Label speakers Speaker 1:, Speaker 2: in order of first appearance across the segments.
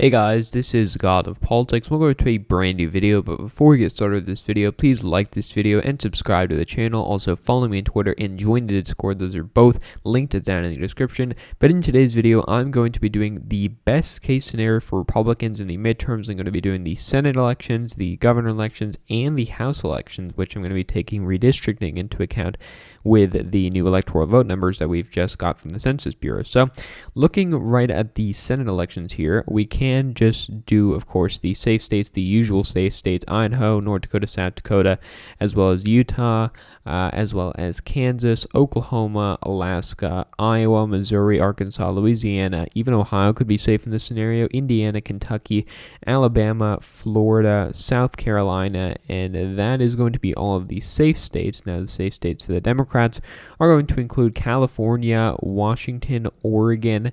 Speaker 1: Hey guys, this is God of Politics. Welcome to a brand new video, but before we get started with this video, please like this video and subscribe to the channel. Also follow me on Twitter and join the Discord. Those are both linked down in the description. But in today's video, I'm going to be doing the best case scenario for Republicans in the midterms. I'm going to be doing the Senate elections, the governor elections, and the House elections, which I'm going to be taking redistricting into account with the new electoral vote numbers that we've just got from the Census Bureau. So looking right at the Senate elections here, we can just do, of course, the safe states, the usual safe states, Idaho, North Dakota, South Dakota, as well as Utah, as well as Kansas, Oklahoma, Alaska, Iowa, Missouri, Arkansas, Louisiana, even Ohio could be safe in this scenario, Indiana, Kentucky, Alabama, Florida, South Carolina, and that is going to be all of the safe states. Now, the safe states for the Democrats are going to include California, Washington, Oregon,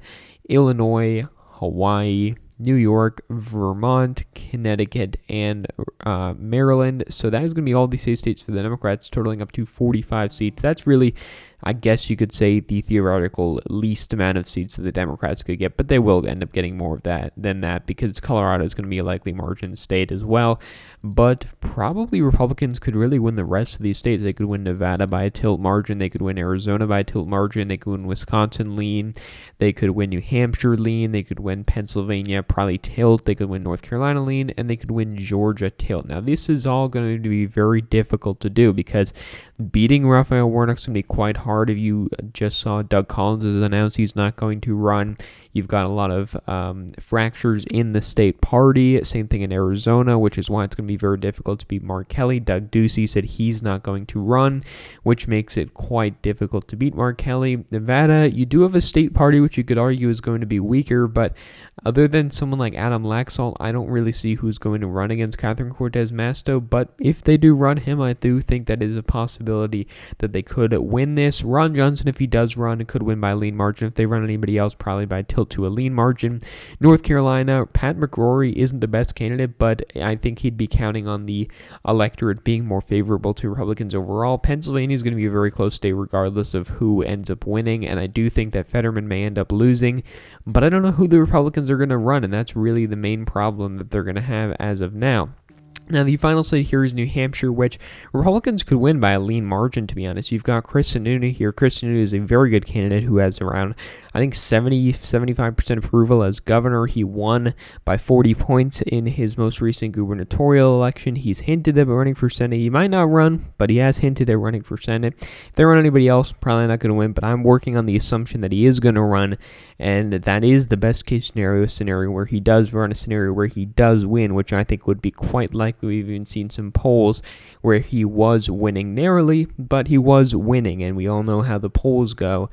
Speaker 1: Illinois, Hawaii, New York, Vermont, Connecticut, and Maryland. So that is going to be all the safe states for the Democrats, totaling up to 45 seats. That's really, I guess you could say, the theoretical least amount of seats that the Democrats could get, but they will end up getting more of that than that because Colorado is going to be a likely margin state as well. But probably Republicans could really win the rest of these states. They could win Nevada by a tilt margin. They could win Arizona by a tilt margin. They could win Wisconsin lean. They could win New Hampshire lean. They could win Pennsylvania probably tilt. They could win North Carolina lean. And they could win Georgia tilt. Now, this is all going to be very difficult to do because beating Raphael Warnock's going to be quite hard. If you just saw Doug Collins has announced he's not going to run. You've got a lot of fractures in the state party. Same thing in Arizona, which is why it's going to be very difficult to beat Mark Kelly. Doug Ducey said he's not going to run, which makes it quite difficult to beat Mark Kelly. Nevada, you do have a state party, which you could argue is going to be weaker, but other than someone like Adam Laxalt, I don't really see who's going to run against Catherine Cortez Masto, but if they do run him, I do think that is a possibility that they could win this. Ron Johnson, if he does run, could win by a lean margin. If they run anybody else, probably by tilt to a lean margin. North Carolina, Pat McCrory isn't the best candidate, but I think he'd be counting on the electorate being more favorable to Republicans overall. Pennsylvania is going to be a very close state regardless of who ends up winning, and I do think that Fetterman may end up losing, but I don't know who the Republicans are going to run, and that's really the main problem that they're going to have as of now. Now, the final state here is New Hampshire, which Republicans could win by a lean margin, to be honest. You've got Chris Sununu here. Chris Sununu is a very good candidate who has around, I think, 75% approval as governor. He won by 40 points in his most recent gubernatorial election. He's hinted at running for Senate. He might not run, but he has hinted at running for Senate. If they run anybody else, probably not going to win, but I'm working on the assumption that he is going to run, and that is the best case scenario where he does run, a scenario where he does win, which I think would be quite likely. We've even seen some polls where he was winning narrowly, but he was winning, and we all know how the polls go,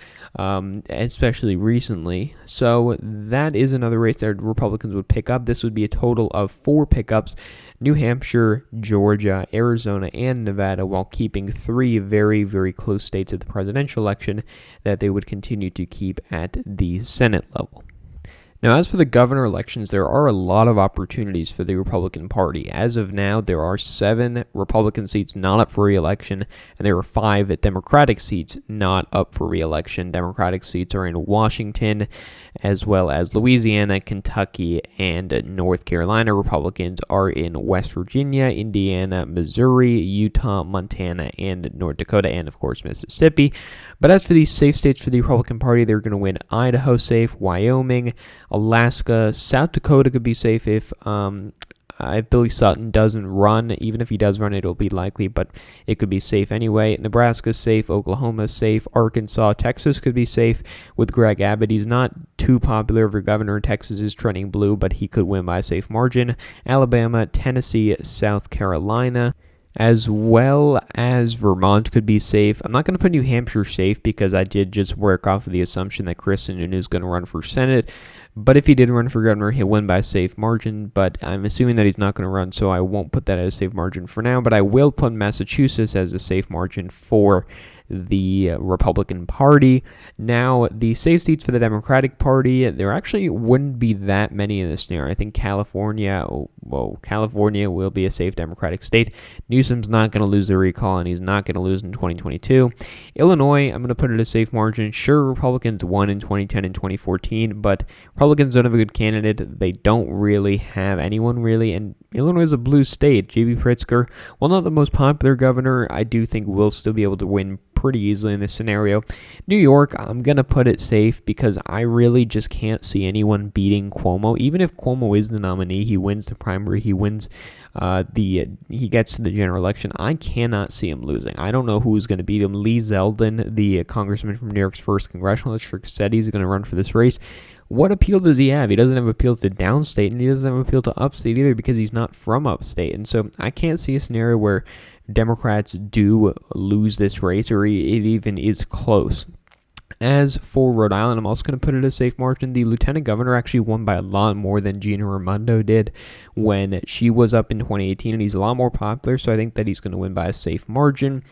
Speaker 1: especially recently. So that is another race that Republicans would pick up. This would be a total of 4 pickups: New Hampshire, Georgia, Arizona, and Nevada, while keeping 3 very, very close states at the presidential election that they would continue to keep at the Senate level. Now, as for the governor elections, there are a lot of opportunities for the Republican Party. As of now, there are 7 Republican seats not up for re-election, and there are 5 Democratic seats not up for re-election. Democratic seats are in Washington, as well as Louisiana, Kentucky, and North Carolina. Republicans are in West Virginia, Indiana, Missouri, Utah, Montana, and North Dakota, and, of course, Mississippi. But as for these safe states for the Republican Party, they're going to win Idaho safe, Wyoming, Alaska, South Dakota could be safe if Billy Sutton doesn't run. Even if he does run, it'll be likely, but it could be safe anyway. Nebraska's safe, Oklahoma's safe, Arkansas, Texas could be safe with Greg Abbott. He's not too popular for governor. Texas is trending blue, but he could win by a safe margin. Alabama, Tennessee, South Carolina, as well as Vermont could be safe. I'm not going to put New Hampshire safe because I did just work off of the assumption that Chris Sununu is going to run for Senate. But if he did run for governor, he'll win by a safe margin. But I'm assuming that he's not going to run, so I won't put that as a safe margin for now. But I will put Massachusetts as a safe margin for the Republican Party. Now, the safe seats for the Democratic Party, there actually wouldn't be that many in this scenario. I think California will be a safe Democratic state. Newsom's not going to lose the recall, and he's not going to lose in 2022. Illinois, I'm going to put it a safe margin. Sure, Republicans won in 2010 and 2014, but Republicans don't have a good candidate. They don't really have anyone really, and Illinois is a blue state. J.B. Pritzker, while not the most popular governor, I do think will still be able to win pretty easily in this scenario. New York, I'm going to put it safe because I really just can't see anyone beating Cuomo. Even if Cuomo is the nominee, he wins the primary, he wins he gets to the general election, I cannot see him losing. I don't know who's going to beat him. Lee Zeldin, the congressman from New York's 1st congressional district, said he's going to run for this race. What appeal does he have? He doesn't have appeal to downstate, and he doesn't have appeal to upstate either because he's not from upstate. And so I can't see a scenario where Democrats do lose this race or it even is close. As for Rhode Island, I'm also going to put it a safe margin. The lieutenant governor actually won by a lot more than Gina Raimondo did when she was up in 2018, and he's a lot more popular, so I think that he's going to win by a safe margin.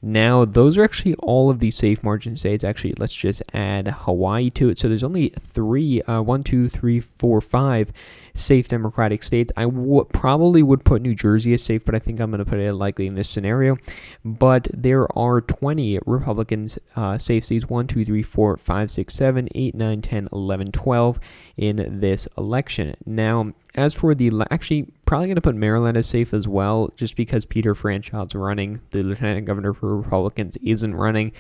Speaker 1: Now, those are actually all of the safe margin states. Actually, let's just add Hawaii to it. So there's only 5 safe Democratic states. I probably would put New Jersey as safe, but I think I'm going to put it likely in this scenario. But there are 20 Republican safe seats, 1, 2, 3, 4, 5, 6, 7, 8, 9, 10, 11, 12 in this election. Now, as for actually probably going to put Maryland as safe as well, just because Peter Franchot's running. The lieutenant governor for Republicans isn't running.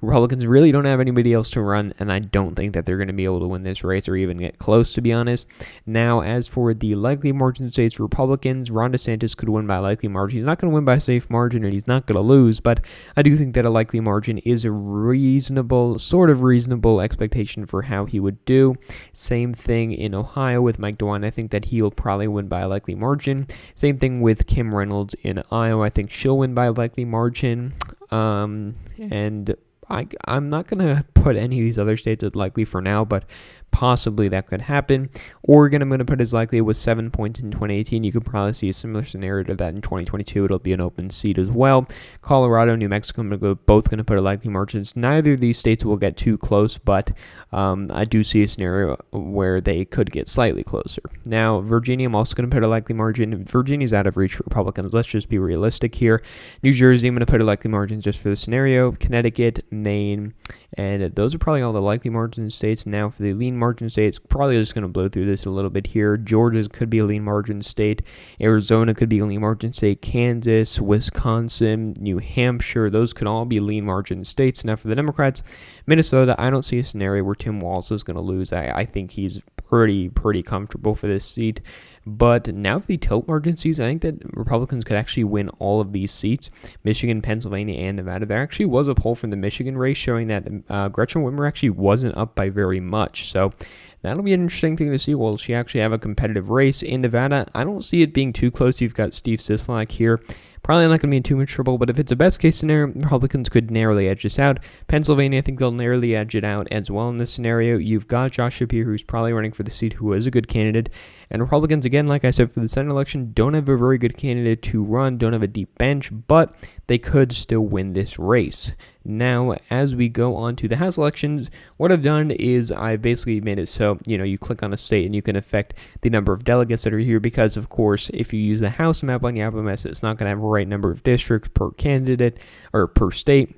Speaker 1: Republicans really don't have anybody else to run, and I don't think that they're going to be able to win this race or even get close, to be honest. Now, as for the likely margin states, Republicans, Ron DeSantis could win by a likely margin. He's not going to win by a safe margin, and he's not going to lose, but I do think that a likely margin is a sort of reasonable expectation for how he would do. Same thing in Ohio with Mike DeWine. I think that he'll probably win by a likely margin. Same thing with Kim Reynolds in Iowa. I think she'll win by a likely margin. And I'm not going to put any of these other states as likely for now, but possibly that could happen. Oregon, I'm going to put as likely with 7 points in 2018. You could probably see a similar scenario to that in 2022. It'll be an open seat as well. Colorado, New Mexico, I'm both going to put a likely margins. Neither of these states will get too close, but I do see a scenario where they could get slightly closer. Now, Virginia, I'm also going to put a likely margin. Virginia's out of reach for Republicans. Let's just be realistic here. New Jersey, I'm going to put a likely margin just for the scenario. Connecticut, Maine, and those are probably all the likely margin states. Now, for the lean margin states, probably just going to blow through this a little bit here. Georgia could be a lean margin state. Arizona could be a lean margin state. Kansas, Wisconsin, New Hampshire, those could all be lean margin states. Now, for the Democrats, Minnesota, I don't see a scenario where Tim Walz is going to lose. I think he's pretty comfortable for this seat. But now for the tilt margin seats, I think that Republicans could actually win all of these seats. Michigan, Pennsylvania, and Nevada. There actually was a poll from the Michigan race showing that Gretchen Whitmer actually wasn't up by very much. So that'll be an interesting thing to see. Will she actually have a competitive race in Nevada? I don't see it being too close. You've got Steve Sisolak here. Probably not going to be in too much trouble, but if it's a best-case scenario, Republicans could narrowly edge this out. Pennsylvania, I think they'll narrowly edge it out as well in this scenario. You've got Josh Shapiro, who's probably running for the seat, who is a good candidate. And Republicans, again, like I said, for the Senate election, don't have a very good candidate to run, don't have a deep bench, but they could still win this race. Now, as we go on to the House elections, what I've done is I basically made it so, you click on a state and you can affect the number of delegates that are here because, of course, if you use the House map on your Apple it's not going to have the right number of districts per candidate or per state.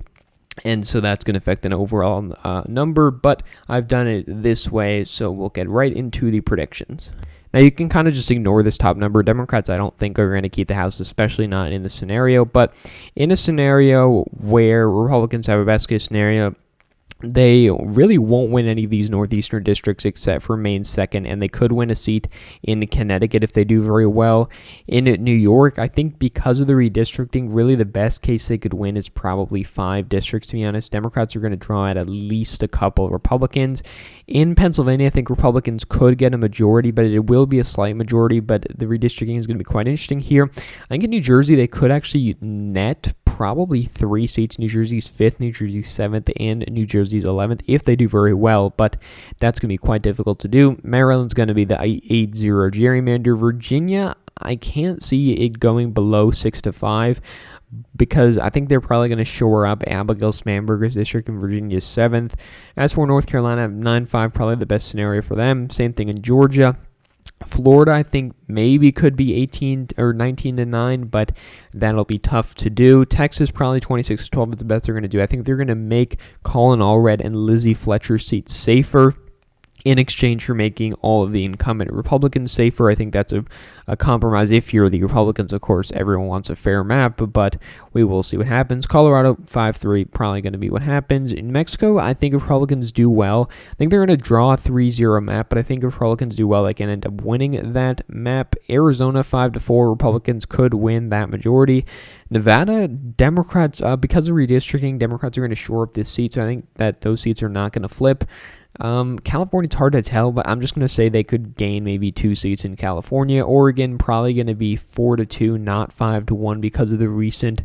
Speaker 1: And so that's going to affect an overall number, but I've done it this way, so we'll get right into the predictions. Now, you can kind of just ignore this top number. Democrats, I don't think, are going to keep the House, especially not in the scenario. But in a scenario where Republicans have a best-case scenario, they really won't win any of these northeastern districts except for Maine's second, and they could win a seat in Connecticut if they do very well. In New York, I think because of the redistricting, really the best case they could win is probably 5 districts, to be honest. Democrats are going to draw at least a couple. Republicans. In Pennsylvania, I think Republicans could get a majority, but it will be a slight majority, but the redistricting is going to be quite interesting here. I think in New Jersey, they could actually net probably 3 seats. New Jersey's 5th, New Jersey's 7th, and New Jersey's 11th if they do very well, but that's going to be quite difficult to do. Maryland's going to be the 8-0 gerrymander. Virginia, I can't see it going below 6-5 because I think they're probably going to shore up Abigail Spanberger's district in Virginia's 7th. As for North Carolina, 9-5, probably the best scenario for them. Same thing in Georgia. Florida, I think maybe could be 18 or 19-9, but that'll be tough to do. Texas, probably 26-12 is the best they're going to do. I think they're going to make Colin Allred and Lizzie Fletcher's seats safer in exchange for making all of the incumbent Republicans safer. I think that's a compromise. If you're the Republicans, of course, everyone wants a fair map, but we will see what happens. Colorado, 5-3, probably going to be what happens. In Mexico, I think if Republicans do well, I think they're going to draw a 3-0 map, but I think if Republicans do well, they can end up winning that map. Arizona, 5-4, Republicans could win that majority. Nevada, Democrats, because of redistricting, Democrats are going to shore up this seat, so I think that those seats are not going to flip. California, it's hard to tell, but I'm just going to say they could gain maybe 2 seats in California. Oregon, probably going to be 4-2, not 5-1 because of the recent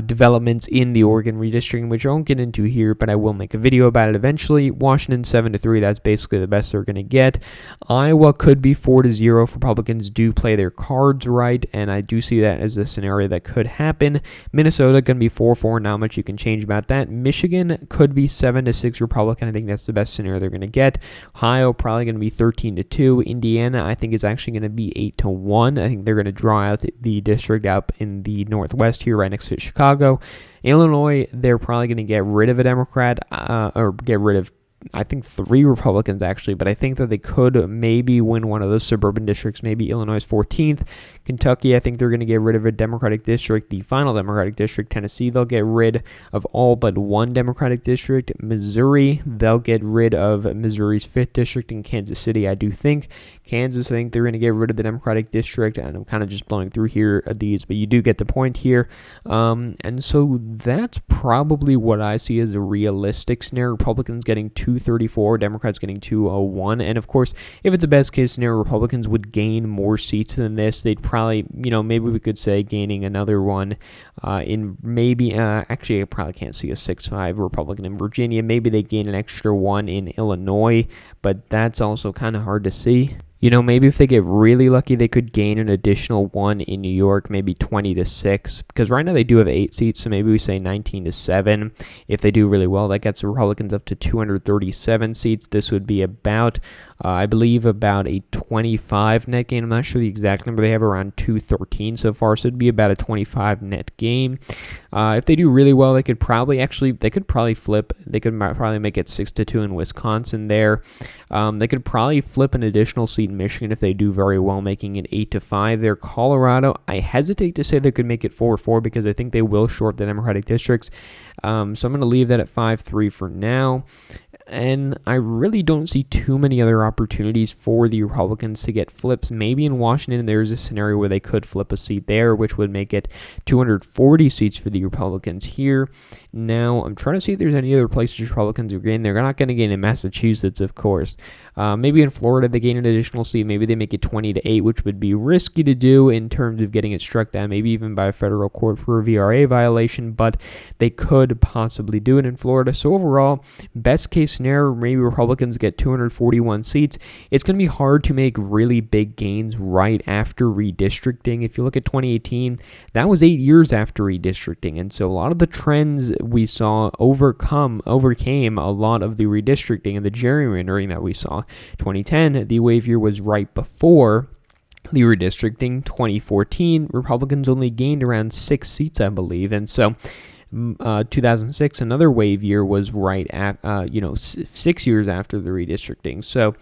Speaker 1: developments in the Oregon redistricting, which I won't get into here, but I will make a video about it eventually. Washington, 7-3, that's basically the best they're going to get. Iowa could be 4-0 if Republicans do play their cards right, and I do see that as a scenario that could happen. Minnesota going to be 4-4, not much you can change about that. Michigan could be 7-6 Republican. I think that's the best scenario they're going to get. Ohio probably going to be 13-2. Indiana, I think, is actually going to be 8-1. I think they're going to draw out the district up in the Northwest here, right next to Chicago. Illinois, they're probably going to get rid of a Democrat, or get rid of, I think, 3 Republicans actually, but I think that they could maybe win one of those suburban districts, maybe Illinois 14th. Kentucky, I think they're going to get rid of a Democratic district, the final Democratic district. Tennessee, they'll get rid of all but 1 Democratic district. Missouri, they'll get rid of Missouri's 5th district. In Kansas City, I do think. Kansas, I think they're going to get rid of the Democratic district, and I'm kind of just blowing through here these, but you do get the point here. And so that's probably what I see as a realistic scenario. Republicans getting 234, Democrats getting 201, and of course, if it's a best case scenario, Republicans would gain more seats than this. They'd probably, maybe we could say gaining another one in maybe, actually I probably can't see a 6-5 Republican in Virginia. Maybe they gain an extra one in Illinois, but that's also kind of hard to see. Maybe if they get really lucky, they could gain an additional one in New York, maybe 20-6, because right now they do have 8 seats, so maybe we say 19-7. If they do really well, that gets the Republicans up to 237 seats. This would be about, I believe, about a 25 net gain. I'm not sure the exact number. They have around 213 so far, so it'd be about a 25 net gain. If they do really well, they could probably flip. They could probably make it 6-2 in Wisconsin there. They could probably flip an additional seat in Michigan if they do very well, making it 8-5 there. Colorado, I hesitate to say they could make it 4-4 because I think they will short the Democratic districts. So I'm going to leave that at 5-3 for now. And I really don't see too many other opportunities for the Republicans to get flips. Maybe in Washington, there's a scenario where they could flip a seat there, which would make it 240 seats for the Republicans here. Now, I'm trying to see if there's any other places Republicans are gaining. They're not going to gain in Massachusetts, of course. Maybe in Florida, they gain an additional seat. Maybe they make it 20-8, which would be risky to do in terms of getting it struck down, maybe even by a federal court for a VRA violation, but they could possibly do it in Florida. So overall, best case scenario, maybe Republicans get 241 seats. It's going to be hard to make really big gains right after redistricting. If you look at 2018, that was 8 years after redistricting, and so a lot of the trends we saw overcame a lot of the redistricting and the gerrymandering that we saw. 2010, the wave year was right before the redistricting. 2014, Republicans only gained around 6 seats, I believe, and so 2006, another wave year, was right at 6 years after the redistricting. So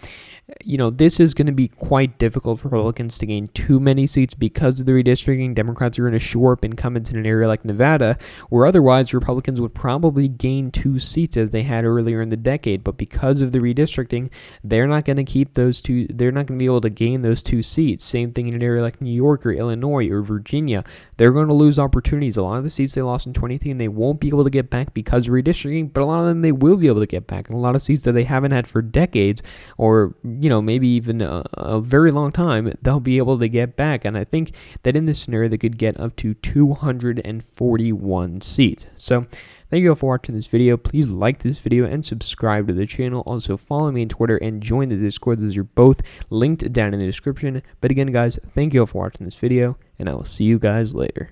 Speaker 1: this is going to be quite difficult for Republicans to gain too many seats because of the redistricting. Democrats are going to shore up incumbents in an area like Nevada, where otherwise Republicans would probably gain 2 seats as they had earlier in the decade. But because of the redistricting, they're not going to keep those 2. They're not going to be able to gain those 2 seats. Same thing in an area like New York or Illinois or Virginia. They're going to lose opportunities. A lot of the seats they lost in 2018, they won't be able to get back because of redistricting, but a lot of them they will be able to get back. And a lot of seats that they haven't had for decades, or maybe even a very long time, they'll be able to get back. And I think that in this scenario, they could get up to 241 seats. So Thank you all for watching this video. Please like this video and subscribe to the channel. Also follow me on Twitter and join the Discord. Those are both linked down in the description. But again, guys, thank you all for watching this video, and I will see you guys later.